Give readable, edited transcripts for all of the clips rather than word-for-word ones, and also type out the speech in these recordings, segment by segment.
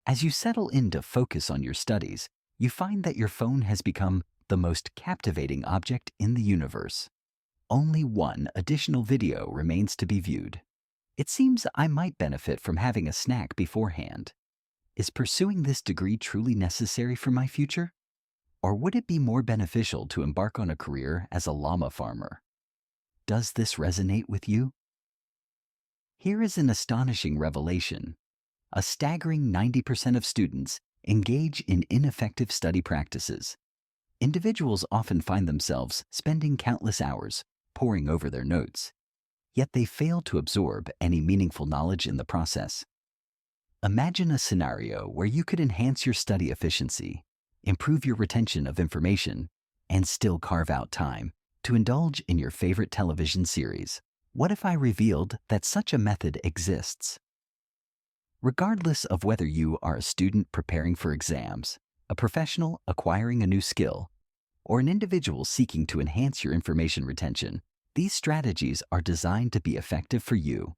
As you settle in to focus on your studies, you find that your phone has become the most captivating object in the universe. Only one additional video remains to be viewed. It seems I might benefit from having a snack beforehand. Is pursuing this degree truly necessary for my future? Or would it be more beneficial to embark on a career as a llama farmer? Does this resonate with you? Here is an astonishing revelation. A staggering 90% of students engage in ineffective study practices. Individuals often find themselves spending countless hours poring over their notes, yet they fail to absorb any meaningful knowledge in the process. Imagine a scenario where you could enhance your study efficiency, improve your retention of information, and still carve out time to indulge in your favorite television series. What if I revealed that such a method exists? Regardless of whether you are a student preparing for exams, a professional acquiring a new skill, or an individual seeking to enhance your information retention, these strategies are designed to be effective for you.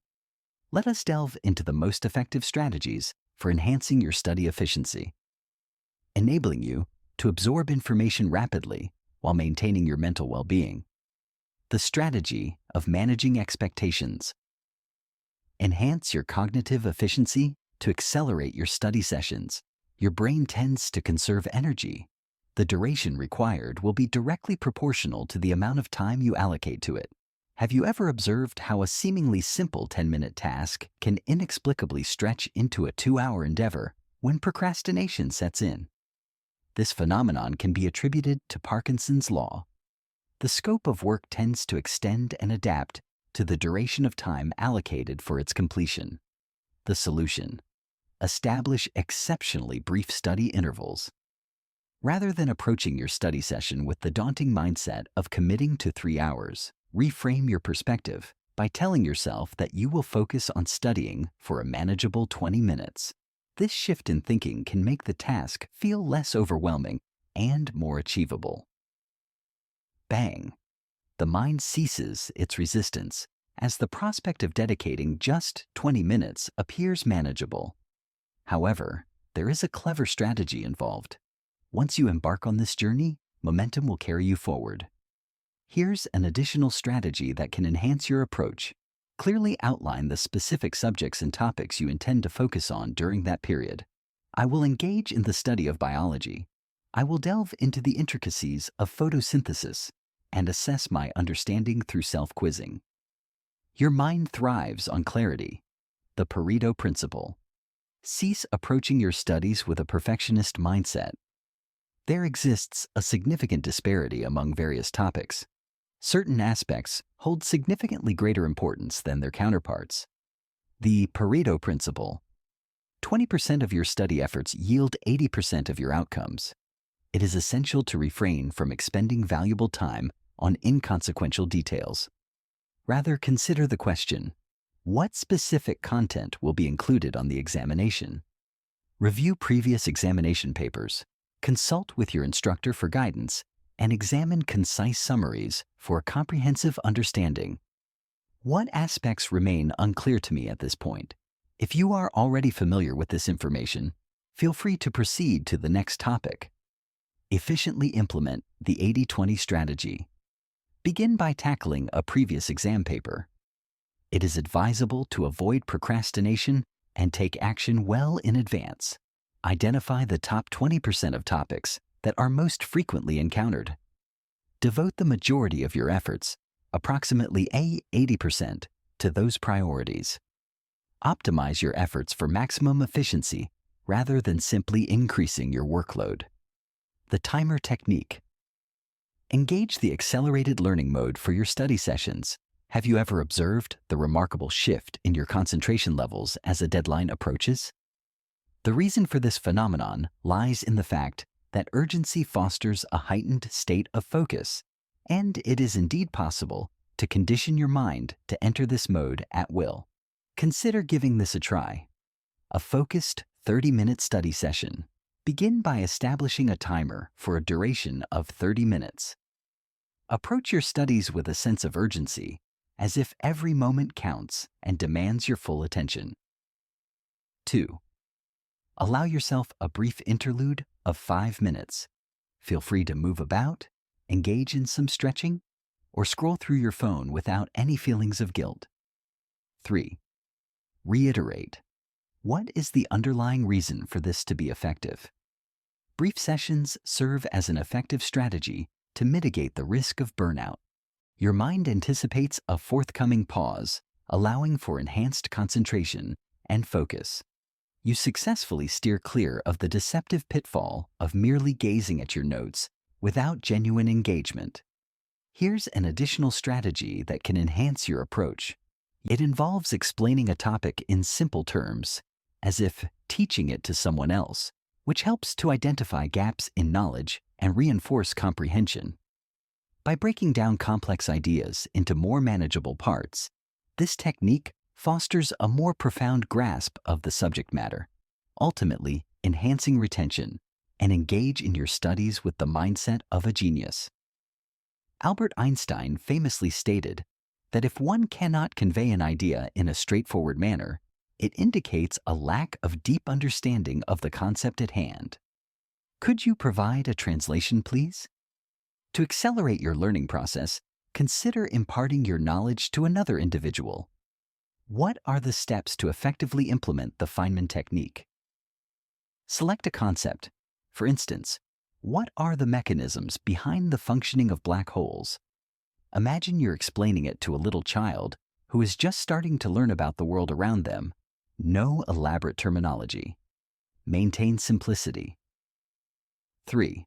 Let us delve into the most effective strategies for enhancing your study efficiency, enabling you to absorb information rapidly while maintaining your mental well-being. The strategy of managing expectations. Enhance your cognitive efficiency to accelerate your study sessions. Your brain tends to conserve energy. The duration required will be directly proportional to the amount of time you allocate to it. Have you ever observed how a seemingly simple 10-minute task can inexplicably stretch into a 2-hour endeavor when procrastination sets in? This phenomenon can be attributed to Parkinson's law. The scope of work tends to extend and adapt to the duration of time allocated for its completion. The solution: establish exceptionally brief study intervals. Rather than approaching your study session with the daunting mindset of committing to 3 hours, reframe your perspective by telling yourself that you will focus on studying for a manageable 20 minutes. This shift in thinking can make the task feel less overwhelming and more achievable. Bang! The mind ceases its resistance as the prospect of dedicating just 20 minutes appears manageable. However, there is a clever strategy involved. Once you embark on this journey, momentum will carry you forward. Here's an additional strategy that can enhance your approach. Clearly outline the specific subjects and topics you intend to focus on during that period. I will engage in the study of biology. I will delve into the intricacies of photosynthesis and assess my understanding through self-quizzing. Your mind thrives on clarity. The Pareto principle. Cease approaching your studies with a perfectionist mindset. There exists a significant disparity among various topics. Certain aspects hold significantly greater importance than their counterparts. The Pareto principle. 20% of your study efforts yield 80% of your outcomes. It is essential to refrain from expending valuable time on inconsequential details. Rather, consider the question: what specific content will be included on the examination? Review previous examination papers, consult with your instructor for guidance, and examine concise summaries for a comprehensive understanding. What aspects remain unclear to me at this point? If you are already familiar with this information, feel free to proceed to the next topic. Efficiently implement the 80-20 strategy. Begin by tackling a previous exam paper. It is advisable to avoid procrastination and take action well in advance. Identify the top 20% of topics that are most frequently encountered. Devote the majority of your efforts, approximately 80%, to those priorities. Optimize your efforts for maximum efficiency rather than simply increasing your workload. The timer technique. Engage the accelerated learning mode for your study sessions. Have you ever observed the remarkable shift in your concentration levels as a deadline approaches? The reason for this phenomenon lies in the fact that urgency fosters a heightened state of focus, and it is indeed possible to condition your mind to enter this mode at will. Consider giving this a try. A focused 30-minute study session. Begin by establishing a timer for a duration of 30 minutes. Approach your studies with a sense of urgency, as if every moment counts and demands your full attention. 2. Allow yourself a brief interlude of 5 minutes. Feel free to move about, engage in some stretching, or scroll through your phone without any feelings of guilt. 3. Reiterate. What is the underlying reason for this to be effective? Brief sessions serve as an effective strategy to mitigate the risk of burnout. Your mind anticipates a forthcoming pause, allowing for enhanced concentration and focus. You successfully steer clear of the deceptive pitfall of merely gazing at your notes without genuine engagement. Here's an additional strategy that can enhance your approach. It involves explaining a topic in simple terms, as if teaching it to someone else, which helps to identify gaps in knowledge and reinforce comprehension. By breaking down complex ideas into more manageable parts, this technique fosters a more profound grasp of the subject matter, ultimately enhancing retention and engage in your studies with the mindset of a genius. Albert Einstein famously stated that if one cannot convey an idea in a straightforward manner, it indicates a lack of deep understanding of the concept at hand. Could you provide a translation, please? To accelerate your learning process, consider imparting your knowledge to another individual. What are the steps to effectively implement the Feynman technique? Select a concept. For instance, what are the mechanisms behind the functioning of black holes? Imagine you're explaining it to a little child who is just starting to learn about the world around them. No elaborate terminology. Maintain simplicity. 3.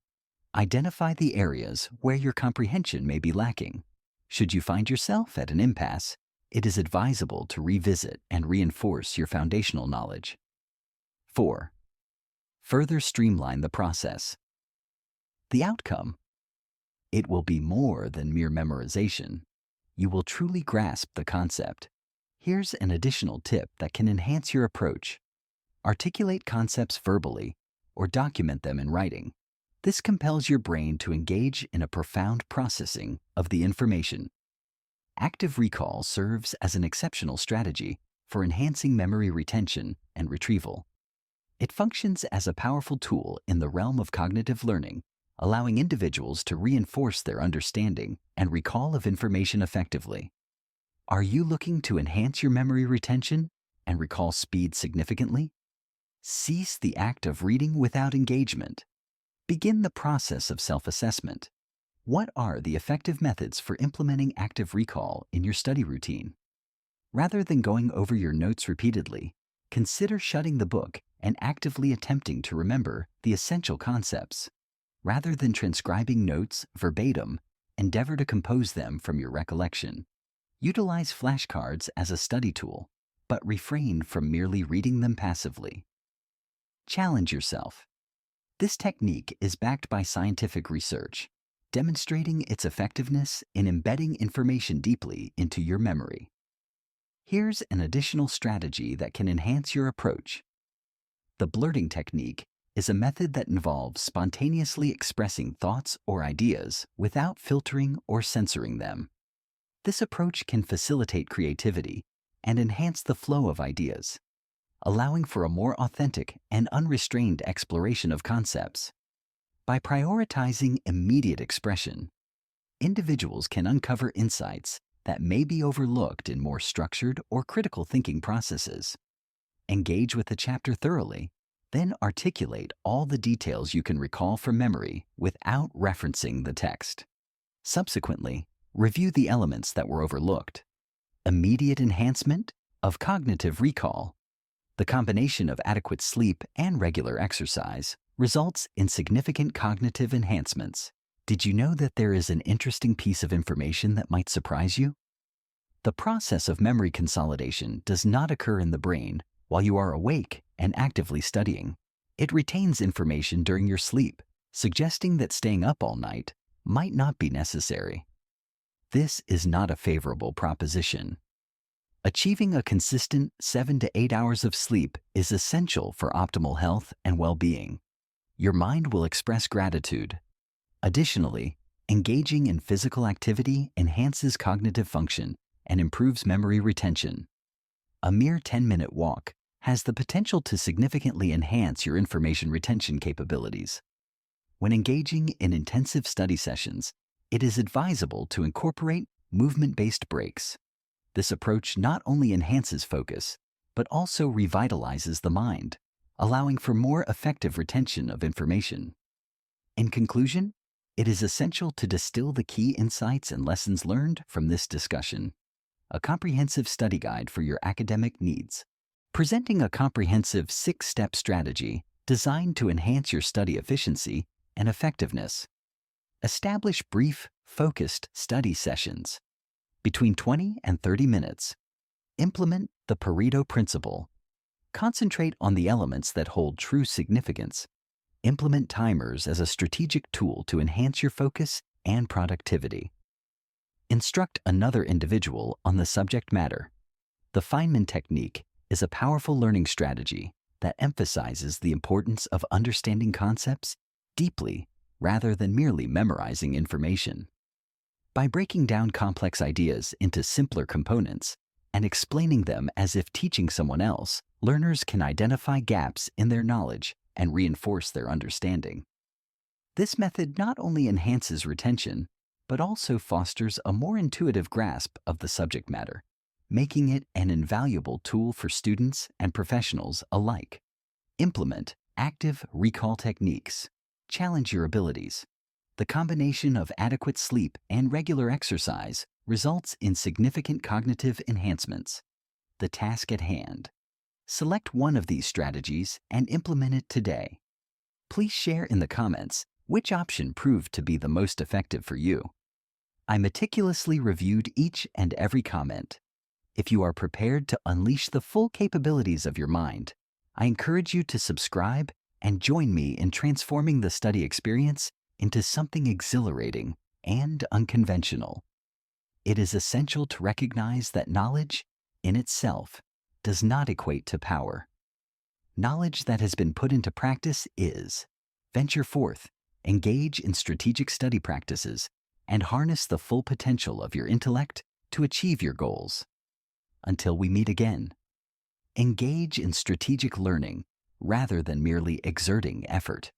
Identify the areas where your comprehension may be lacking. Should you find yourself at an impasse, it is advisable to revisit and reinforce your foundational knowledge. 4. Further streamline the process. The outcome. It will be more than mere memorization. You will truly grasp the concept. Here's an additional tip that can enhance your approach. Articulate concepts verbally or document them in writing. This compels your brain to engage in a profound processing of the information. Active recall serves as an exceptional strategy for enhancing memory retention and retrieval. It functions as a powerful tool in the realm of cognitive learning, allowing individuals to reinforce their understanding and recall of information effectively. Are you looking to enhance your memory retention and recall speed significantly? Cease the act of reading without engagement. Begin the process of self-assessment. What are the effective methods for implementing active recall in your study routine? Rather than going over your notes repeatedly, consider shutting the book and actively attempting to remember the essential concepts. Rather than transcribing notes verbatim, endeavor to compose them from your recollection. Utilize flashcards as a study tool, but refrain from merely reading them passively. Challenge yourself. This technique is backed by scientific research, demonstrating its effectiveness in embedding information deeply into your memory. Here's an additional strategy that can enhance your approach. The blurting technique is a method that involves spontaneously expressing thoughts or ideas without filtering or censoring them. This approach can facilitate creativity and enhance the flow of ideas, allowing for a more authentic and unrestrained exploration of concepts. By prioritizing immediate expression, individuals can uncover insights that may be overlooked in more structured or critical thinking processes. Engage with the chapter thoroughly, then articulate all the details you can recall from memory without referencing the text. Subsequently, review the elements that were overlooked. Immediate enhancement of cognitive recall. The combination of adequate sleep and regular exercise results in significant cognitive enhancements. Did you know that there is an interesting piece of information that might surprise you? The process of memory consolidation does not occur in the brain while you are awake and actively studying. It retains information during your sleep, suggesting that staying up all night might not be necessary. This is not a favorable proposition. Achieving a consistent 7 to 8 hours of sleep is essential for optimal health and well-being. Your mind will express gratitude. Additionally, engaging in physical activity enhances cognitive function and improves memory retention. A mere 10-minute walk has the potential to significantly enhance your information retention capabilities. When engaging in intensive study sessions, it is advisable to incorporate movement-based breaks. This approach not only enhances focus, but also revitalizes the mind, allowing for more effective retention of information. In conclusion, it is essential to distill the key insights and lessons learned from this discussion. A comprehensive study guide for your academic needs. Presenting a comprehensive 6-step strategy designed to enhance your study efficiency and effectiveness. Establish brief, focused study sessions between 20 and 30 minutes. Implement the Pareto principle. Concentrate on the elements that hold true significance. Implement timers as a strategic tool to enhance your focus and productivity. Instruct another individual on the subject matter. The Feynman technique is a powerful learning strategy that emphasizes the importance of understanding concepts deeply rather than merely memorizing information. By breaking down complex ideas into simpler components and explaining them as if teaching someone else, learners can identify gaps in their knowledge and reinforce their understanding. This method not only enhances retention, but also fosters a more intuitive grasp of the subject matter, making it an invaluable tool for students and professionals alike. Implement active recall techniques. Challenge your abilities. The combination of adequate sleep and regular exercise results in significant cognitive enhancements. The task at hand. Select one of these strategies and implement it today. Please share in the comments which option proved to be the most effective for you. I meticulously reviewed each and every comment. If you are prepared to unleash the full capabilities of your mind, I encourage you to subscribe and join me in transforming the study experience into something exhilarating and unconventional. It is essential to recognize that knowledge, in itself, does not equate to power. Knowledge that has been put into practice is. Venture forth, engage in strategic study practices, and harness the full potential of your intellect to achieve your goals. Until we meet again, engage in strategic learning rather than merely exerting effort.